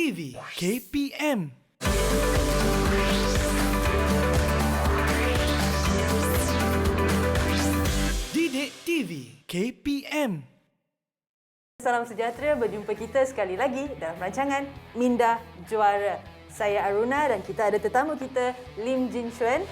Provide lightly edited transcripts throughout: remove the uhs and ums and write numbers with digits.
TV KPM. Didik TV KPM. Salam sejahtera, berjumpa kita sekali lagi dalam rancangan Minda Juara. Saya Aruna dan kita ada tetamu kita, Lim Jin Chuan.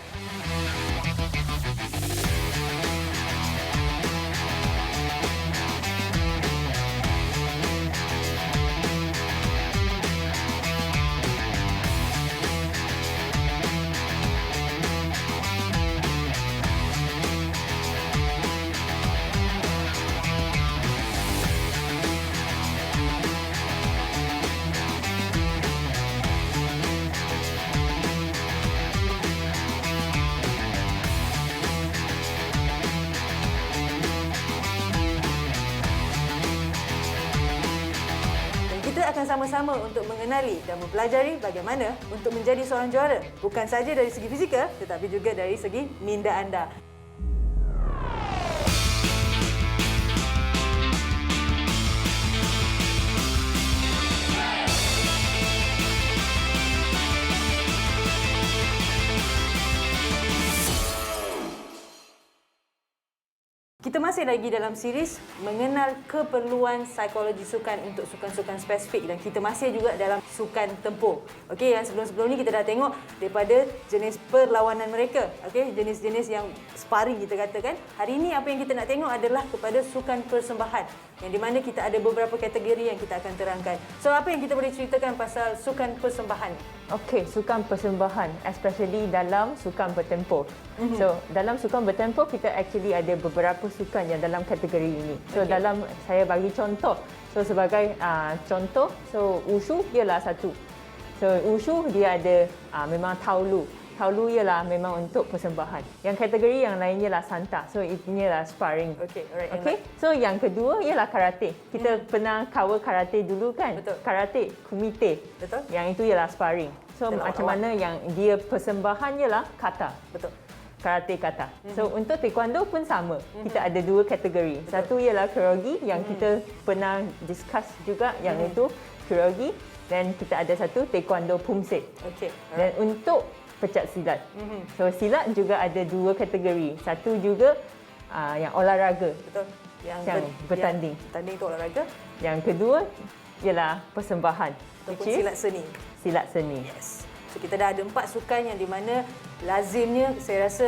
Kita akan sama-sama untuk mengenali dan mempelajari bagaimana untuk menjadi seorang juara. Bukan saja dari segi fizikal, tetapi juga dari segi minda anda. Kita masih lagi dalam series mengenal keperluan psikologi sukan untuk sukan-sukan spesifik dan kita masih juga dalam sukan tempur. Okey, yang sebelum-sebelum ni kita dah tengok daripada jenis perlawanan mereka. Okey, jenis-jenis yang sparring kita katakan. Hari ini apa yang kita nak tengok adalah kepada sukan persembahan yang di mana kita ada beberapa kategori yang kita akan terangkan. So, apa yang kita boleh ceritakan pasal sukan persembahan? Okey, sukan persembahan, especially dalam sukan bertempur. So, dalam sukan bertempur kita actually ada beberapa sukan yang dalam kategori ini. So, dalam saya bagi contoh. So, sebagai contoh, so wushu ialah satu. So, wushu dia ada memang taolu. Taolu ialah memang untuk persembahan. Yang kategori yang lain ialah santa. So, ini ialah sparring. Okey, alright. Okey. So, yang kedua ialah karate. Kita pernah cover karate dulu kan? Betul. Karate, kumite. Betul. Yang itu ialah sparring. So, macam mana yang dia persembahan ialah kata. Betul. Karate kata. So, untuk taekwondo pun sama. Kita ada dua kategori. Satu ialah kyoreogi yang kita pernah discuss juga yang itu kyoreogi, dan kita ada satu taekwondo pumse. Okey. Dan untuk pencak silat. So, silat juga ada dua kategori. Satu juga yang olahraga. Betul. Yang bertanding. Bertanding itu olahraga. Yang kedua ialah persembahan. Ataupun which is silat seni. Silat seni. Yes. So, kita dah ada 4 sukan yang di mana lazimnya saya rasa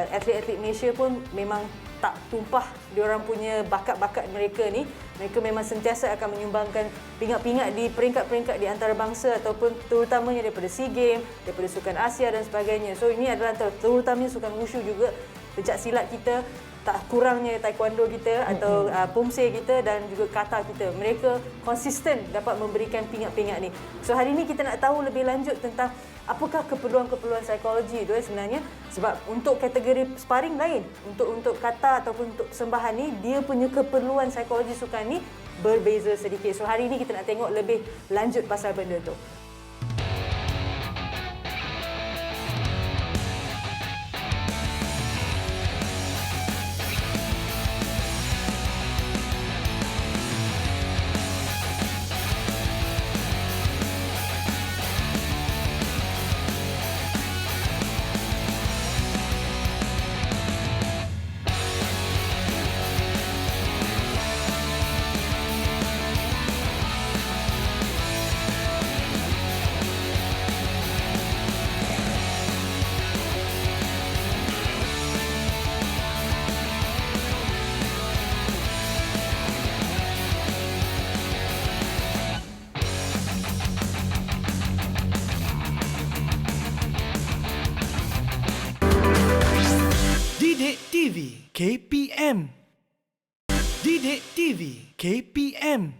atlet-atlet Malaysia pun memang tak tumpah diorang punya bakat-bakat mereka ni. Mereka memang sentiasa akan menyumbangkan pingat-pingat di peringkat-peringkat di antarabangsa ataupun terutamanya daripada SEA Games, daripada sukan Asia dan sebagainya. So, ini adalah terutamanya sukan wushu juga, pencak silat kita, tak kurangnya taekwondo kita atau pumse kita dan juga kata kita. Mereka konsisten dapat memberikan pingat-pingat ni. So, hari ini kita nak tahu lebih lanjut tentang apakah keperluan-keperluan psikologi itu sebenarnya. Sebab untuk kategori sparring lain, untuk kata ataupun untuk persembahan ni, dia punya keperluan psikologi sukan ni berbeza sedikit. So, hari ini kita nak tengok lebih lanjut pasal benda tu. Didik TV KPM. Didik TV KPM.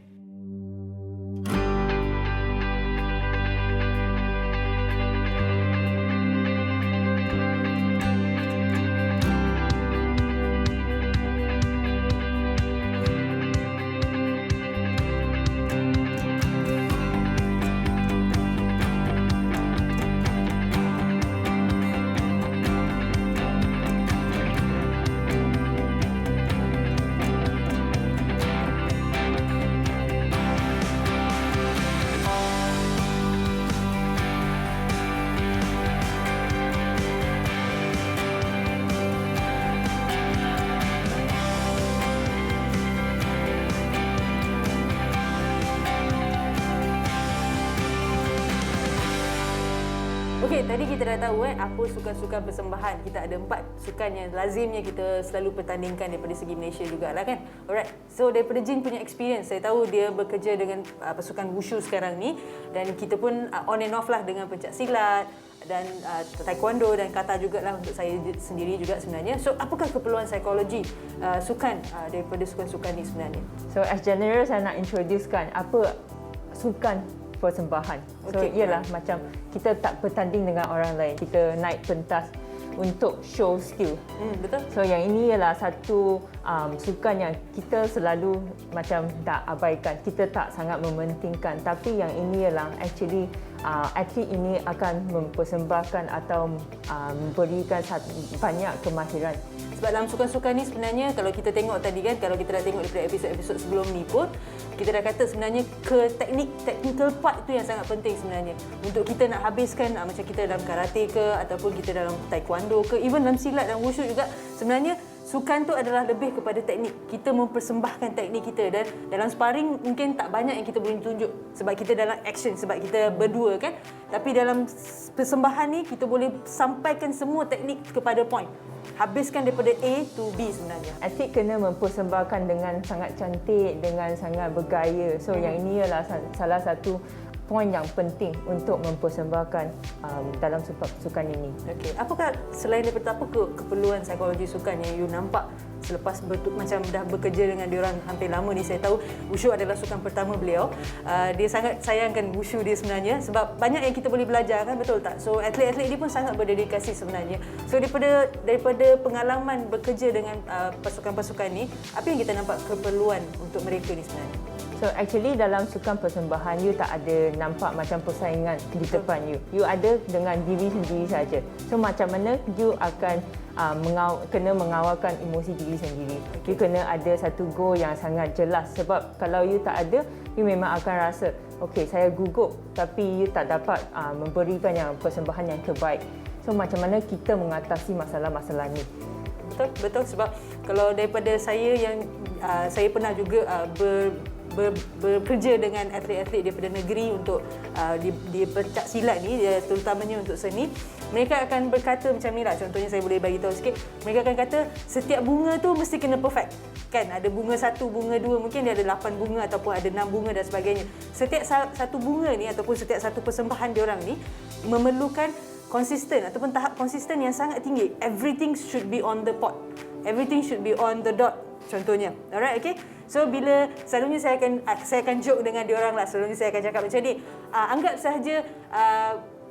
Okey, tadi kita dah tahu apa sukan-sukan persembahan. Kita ada 4 sukan yang lazimnya kita selalu pertandingkan daripada segi Malaysia jugalah kan. Alright. So daripada Jin punya experience, saya tahu dia bekerja dengan pasukan wushu sekarang ni dan kita pun on and off lah dengan pencak silat dan taekwondo dan kata jugalah untuk saya sendiri juga sebenarnya. So apakah keperluan psikologi sukan daripada sukan-sukan ni sebenarnya? So as general saya nak introducekan apa sukan persembahan. So Okey. ialah macam kita tak bertanding dengan orang lain. Kita naik pentas untuk show skill. Betul? So yang ini ialah satu sukan yang kita selalu macam tak abaikan. Kita tak sangat mementingkan. Tapi yang ini ialah actually atlet ini akan mempersembahkan atau memberikan banyak kemahiran. Sebab dalam sukan-sukan ni sebenarnya kalau kita tengok tadi kan, kalau kita dah tengok daripada episod-episod sebelum ni pun, kita dah kata sebenarnya technical part itu yang sangat penting sebenarnya. Untuk kita nak habiskan macam kita dalam karate ke ataupun kita dalam taekwondo ke, even dalam silat dan wushu juga, sebenarnya sukan tu adalah lebih kepada teknik. Kita mempersembahkan teknik kita dan dalam sparring mungkin tak banyak yang kita boleh tunjuk sebab kita dalam action, sebab kita berdua kan. Tapi dalam persembahan ni kita boleh sampaikan semua teknik kepada point. Habiskan daripada A to B sebenarnya. Atlet kena mempersembahkan dengan sangat cantik, dengan sangat bergaya. So yang ini ialah salah satu poin yang penting untuk mempersembahkan dalam sukan ini. Okey, apakah selain daripada apa keperluan psikologi sukan yang you nampak selepas macam dah bekerja dengan diorang hampir lama ni? Saya tahu wushu adalah sukan pertama beliau. Dia sangat sayangkan wushu dia sebenarnya sebab banyak yang kita boleh belajar kan, betul tak? So atlet-atlet dia pun sangat berdedikasi sebenarnya. So daripada pengalaman bekerja dengan pasukan-pasukan ni, apa yang kita nampak keperluan untuk mereka ni sebenarnya? So actually dalam sukan persembahan you tak ada nampak macam persaingan di depan you. You ada dengan diri sendiri saja. So macam mana you akan kena mengawalkan emosi diri sendiri. You kena ada satu goal yang sangat jelas sebab kalau you tak ada, you memang akan rasa okey saya gugup tapi you tak dapat memberikan yang persembahan yang terbaik. So macam mana kita mengatasi masalah-masalah ni? Betul sebab kalau daripada saya yang saya pernah juga bekerja dengan atlet-atlet daripada negeri untuk di pencak silat ni, terutamanya untuk seni, mereka akan berkata macam ni lah. Contohnya saya boleh bagi tahu sikit. Mereka akan kata setiap bunga tu mesti kena perfect. Kan ada bunga 1, bunga 2, mungkin dia ada 8 bunga ataupun ada 6 bunga dan sebagainya. Setiap satu bunga ni ataupun setiap satu persembahan diorang ni memerlukan konsisten ataupun tahap konsisten yang sangat tinggi. Everything should be on the pot. Everything should be on the dot. Contohnya. Alright, okay? So bila selalunya saya akan joke dengan diorang lah. Selalunya saya akan cakap macam ni. Anggap sahaja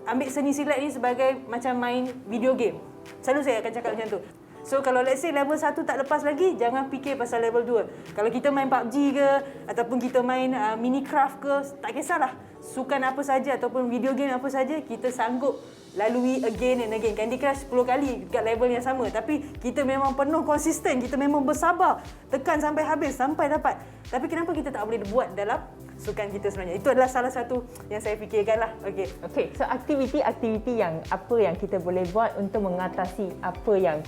ambil seni silat ni sebagai macam main video game. Selalu saya akan cakap macam tu. So kalau let's say level 1 tak lepas lagi, jangan fikir pasal level 2. Kalau kita main PUBG ke ataupun kita main Minecraft ke, tak kisahlah. Sukan apa saja ataupun video game apa saja, kita sanggup lalui again and again. Candy Crush 10 kali dekat level yang sama. Tapi kita memang penuh konsisten. Kita memang bersabar. Tekan sampai habis, sampai dapat. Tapi kenapa kita tak boleh buat dalam sukan kita sebenarnya? Itu adalah salah satu yang saya fikirkan lah. Okay, so aktiviti-aktiviti yang apa yang kita boleh buat untuk mengatasi apa yang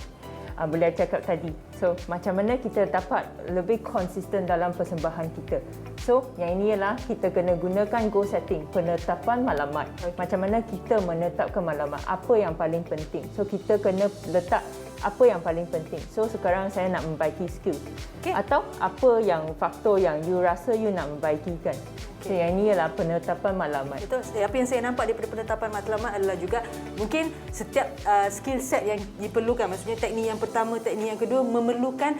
beliau cakap tadi. So, macam mana kita dapat lebih konsisten dalam persembahan kita. So, yang ini ialah kita kena gunakan goal setting, penetapan maklumat. Macam mana kita menetapkan maklumat, apa yang paling penting. So, kita kena letak apa yang paling penting. So, sekarang saya nak membaiki skill. Atau apa yang faktor yang you rasa you nak membaikikan. So, yang ini ialah penetapan maklumat. Betul. Apa yang saya nampak daripada penetapan maklumat adalah juga mungkin setiap skill set yang diperlukan, maksudnya teknik yang pertama, teknik yang kedua memerlukan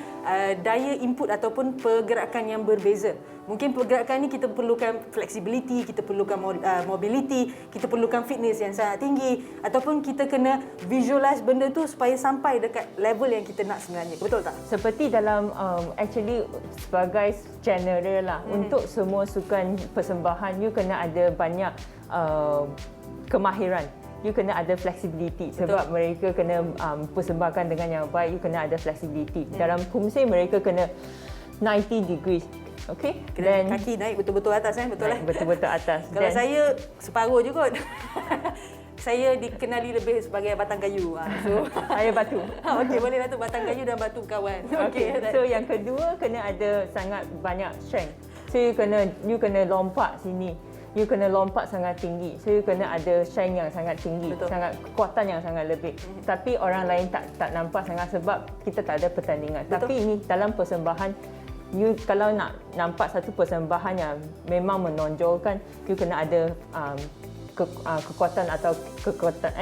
daya input ataupun pergerakan yang berbeza. Mungkin pergerakan ni kita perlukan flexibility, kita perlukan mobility, kita perlukan fitness yang sangat tinggi ataupun kita kena visualize benda tu supaya sampai dekat level yang kita nak sebenarnya. Betul tak? Seperti dalam actually sebagai general lah, untuk semua sukan persembahan you kena ada banyak kemahiran. You kena ada flexibility sebab mereka kena persembahkan dengan yang baik. You kena ada flexibility. Dalam kumseh mereka kena 90 degrees. Okey. Dan kaki naik betul-betul atas betul lah. Betul-betul atas. Kalau saya separuh je kot. Saya dikenali lebih sebagai batang kayu. So saya batu. Okey, bolehlah tu batang kayu dan batu kawan. Okey. So yang kedua kena ada sangat banyak strength. So you kena lompat sini. you kena lompat sangat tinggi. So you kena ada strength yang sangat tinggi, Betul. sangat kekuatan yang sangat lebih. Tapi orang lain tak nampak sangat sebab kita tak ada pertandingan. Betul. Tapi ini dalam persembahan, you kalau nak nampak satu persembahan yang memang menonjolkan, you kena ada kekuatan atau kekuatan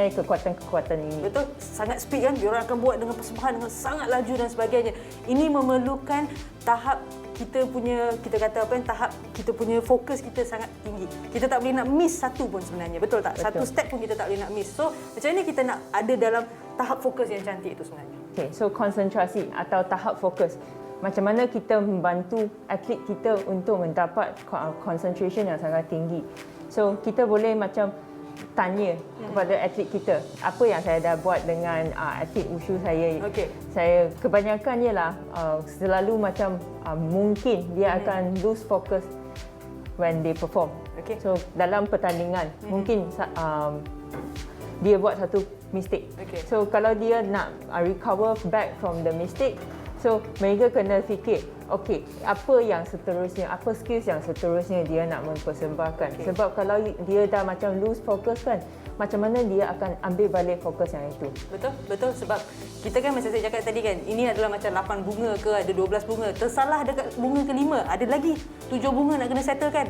ini. Betul, sangat speed kan, diorang akan buat dengan persembahan dengan sangat laju dan sebagainya. Ini memerlukan tahap kita punya, kita kata apa, tahap kita punya fokus kita sangat tinggi. Kita tak boleh nak miss satu pun sebenarnya, betul tak? Satu step pun kita tak boleh nak miss. So, macam mana kita nak ada dalam tahap fokus yang cantik itu sebenarnya? Okay, so konsentrasi atau tahap fokus. Macam mana kita membantu atlet kita untuk mendapat concentration yang sangat tinggi. So, kita boleh macam tanya kepada atlet kita, apa yang saya dah buat dengan atlet wushu saya. Okey. Saya kebanyakan ialah selalu macam mungkin dia akan lose focus when they perform. Okey. So, dalam pertandingan, mungkin dia buat satu mistake. Okey. So, kalau dia nak recover back from the mistake, so mereka kena fikir, okey, apa yang seterusnya, apa skills yang seterusnya dia nak mempersembahkan. Okey. Sebab kalau dia dah macam lose focus kan, macam mana dia akan ambil balik fokus yang itu. Betul, betul, sebab kita kan macam saya cakap tadi kan, ini adalah macam 8 bunga ke, ada 12 bunga. Tersalah dekat bunga kelima, ada lagi 7 bunga nak kena settle kan.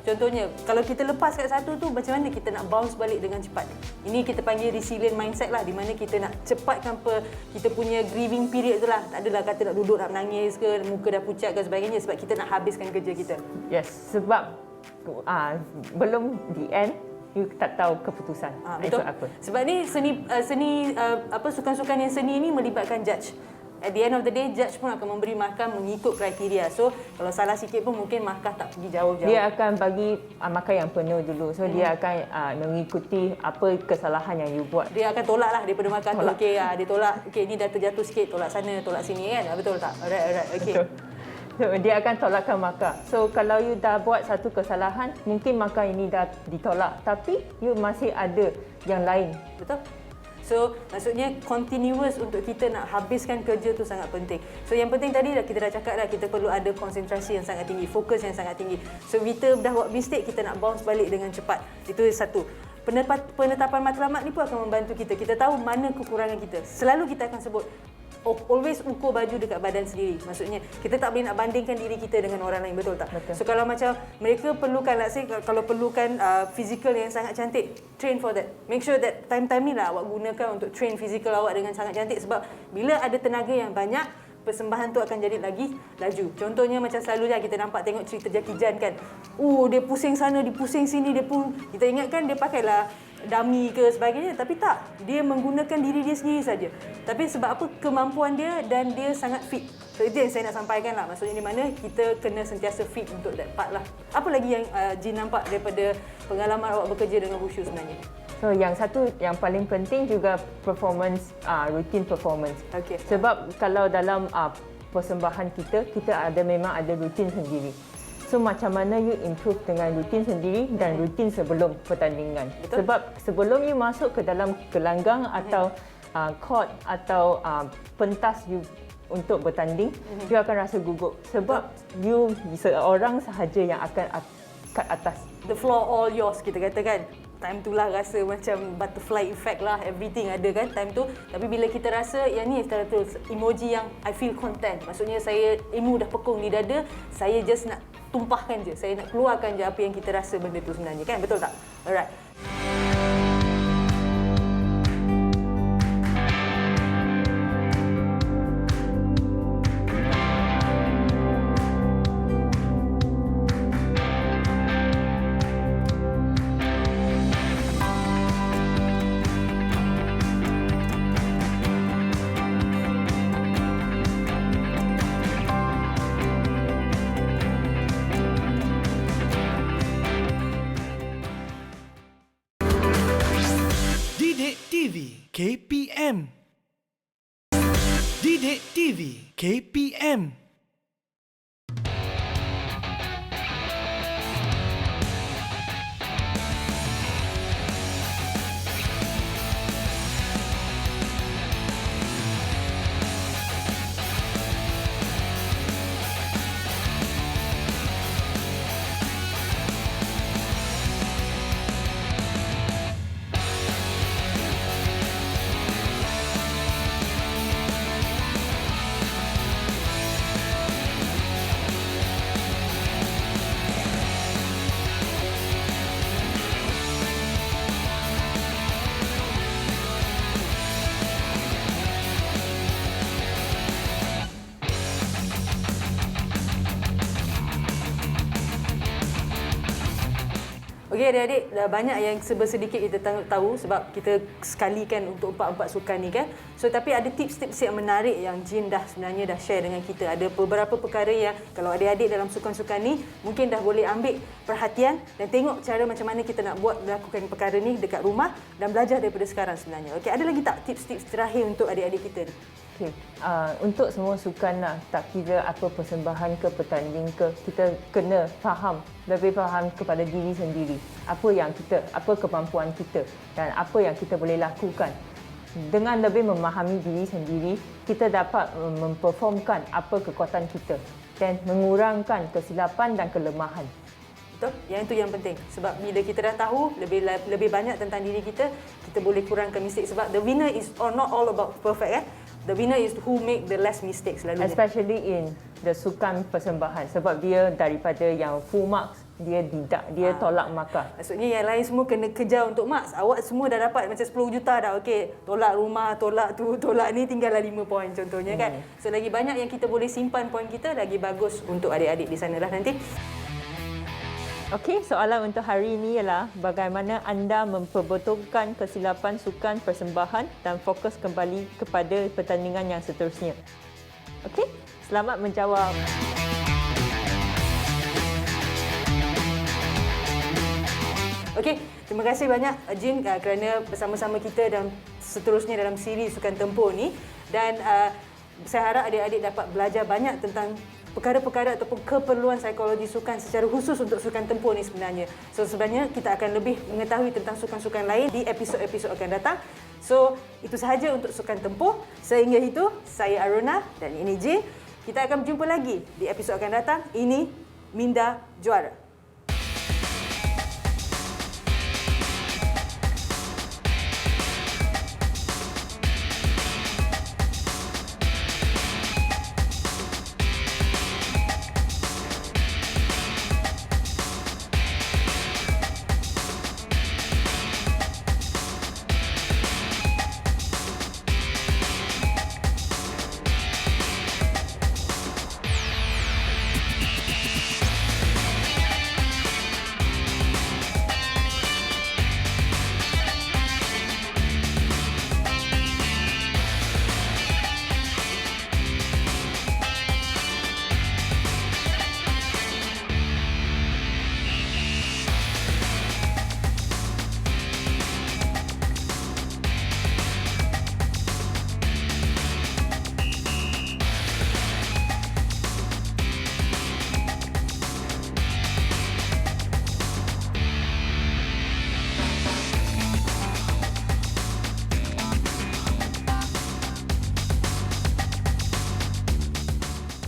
Contohnya, kalau kita lepas kat satu tu, macam mana kita nak bounce balik dengan cepat. Ini kita panggil resilient mindset lah, di mana kita nak cepatkan kita punya grieving period tu lah. Tak adalah kata nak duduk nak menangis ke, muka dah pucat ke sebagainya, sebab kita nak habiskan kerja kita. Yes, sebab belum the end, you tak tahu keputusan. Betul. Itu apa. Sebab ni sukan-sukan yang seni ni melibatkan judge. At the end of the day, judge pun akan memberi markah mengikut kriteria. So, kalau salah sikit pun mungkin markah tak pergi jauh-jauh. Dia akan bagi markah yang penuh dulu. So, dia akan mengikuti apa kesalahan yang you buat. Dia akan tolak lah daripada markah tu. Okey, dia tolak. Okey, ni dah terjatuh sikit, tolak sana, tolak sini kan. Betul tak? Alright. Okey. Betul. So, dia akan tolakkan markah. So, kalau you dah buat satu kesalahan, mungkin markah ini dah ditolak. Tapi, you masih ada yang lain. Betul. So, maksudnya continuous untuk kita nak habiskan kerja tu sangat penting. So, yang penting tadi kita dah cakap dah, kita perlu ada konsentrasi yang sangat tinggi, fokus yang sangat tinggi. So, kita dah buat mistake, kita nak bounce balik dengan cepat. Itu satu. Penetapan matlamat ni pun akan membantu kita. Kita tahu mana kekurangan kita. Selalu kita akan sebut, always ukur baju dekat badan sendiri. Maksudnya, kita tak boleh nak bandingkan diri kita dengan orang lain, betul tak? Betul. So, kalau macam mereka perlukan, let's say, kalau perlukan physical yang sangat cantik, train for that. Make sure that time-time ni lah awak gunakan untuk train physical awak dengan sangat cantik. Sebab bila ada tenaga yang banyak, persembahan tu akan jadi lagi laju. Contohnya macam selalunya kita nampak tengok cerita Jackie Chan kan. Dia pusing sana, dia pusing sini, dia pun kita ingatkan dia pakailah dummy ke sebagainya, tapi tak. Dia menggunakan diri dia sendiri saja. Tapi sebab apa? Kemampuan dia dan dia sangat fit. So, itu yang saya nak sampaikan lah. Maksudnya di mana kita kena sentiasa fit untuk that part lah. Apa lagi yang Jin nampak daripada pengalaman awak bekerja dengan wushu sebenarnya? So, yang satu yang paling penting juga performance, routine performance. Okey. Sebab kalau dalam persembahan kita memang ada rutin sendiri. So, macam mana you improve dengan rutin sendiri dan rutin sebelum pertandingan. Betul. Sebab sebelum you masuk ke dalam gelanggang atau court atau pentas you untuk bertanding, you akan rasa gugup. Sebab you seorang sahaja yang akan kat atas. The floor all yours, kita katakan. Time tu lah rasa macam butterfly effect lah, everything ada kan time tu. Tapi bila kita rasa yang ni terus emoji yang I feel content. Maksudnya saya ilmu dah pekung di dada, saya just nak tumpahkan je. Saya nak keluarkan je apa yang kita rasa benda tu sebenarnya kan. Betul tak? Alright. Didik TV KPM. Didik TV KPM. Okey adik-adik, dah banyak yang sedikit kita tahu sebab kita sekalikan untuk empat-empat sukan ni kan. So tapi ada tips-tips yang menarik yang Jin sebenarnya dah share dengan kita. Ada beberapa perkara yang kalau adik-adik dalam sukan-sukan ni mungkin dah boleh ambil perhatian dan tengok cara macam mana kita nak lakukan perkara ni dekat rumah dan belajar daripada sekarang sebenarnya. Okey, ada lagi tak tips-tips terakhir untuk adik-adik kita ni? Okay. Untuk semua sukan lah, tak kira apa persembahan ke pertanding ke, kita kena lebih faham kepada diri sendiri. Apa kemampuan kita dan apa yang kita boleh lakukan. Dengan lebih memahami diri sendiri, kita dapat memperformkan apa kekuatan kita dan mengurangkan kesilapan dan kelemahan. Betul? Yang itu yang penting. Sebab bila kita dah tahu lebih banyak tentang diri kita, kita boleh kurangkan mistake. Sebab the winner is not all about perfect kan. The winner is who make the less mistakes selalunya. Especially in the sukan persembahan. Sebab dia daripada yang full marks, dia tolak markah. Maksudnya yang lain semua kena kejar untuk marks. Awak semua dah dapat macam 10 juta dah. Okey, tolak rumah, tolak tu, tolak ni, tinggallah 5 poin contohnya kan. So lagi banyak yang kita boleh simpan poin kita, lagi bagus untuk adik-adik di sana lah nanti. Okey, soalan untuk hari ini ialah bagaimana anda memperbetulkan kesilapan sukan persembahan dan fokus kembali kepada pertandingan yang seterusnya. Okey, selamat menjawab. Okey, terima kasih banyak Jin kerana bersama-sama kita dan seterusnya dalam siri Sukan Tempur ni. Dan saya harap adik-adik dapat belajar banyak tentang perkara-perkara ataupun keperluan psikologi sukan secara khusus untuk Sukan Tempur ni sebenarnya. So sebenarnya kita akan lebih mengetahui tentang sukan-sukan lain di episod-episod akan datang. So itu sahaja untuk Sukan Tempur. Sehingga itu, saya Aruna dan ini Jin. Kita akan berjumpa lagi di episod akan datang. Ini Minda Juara.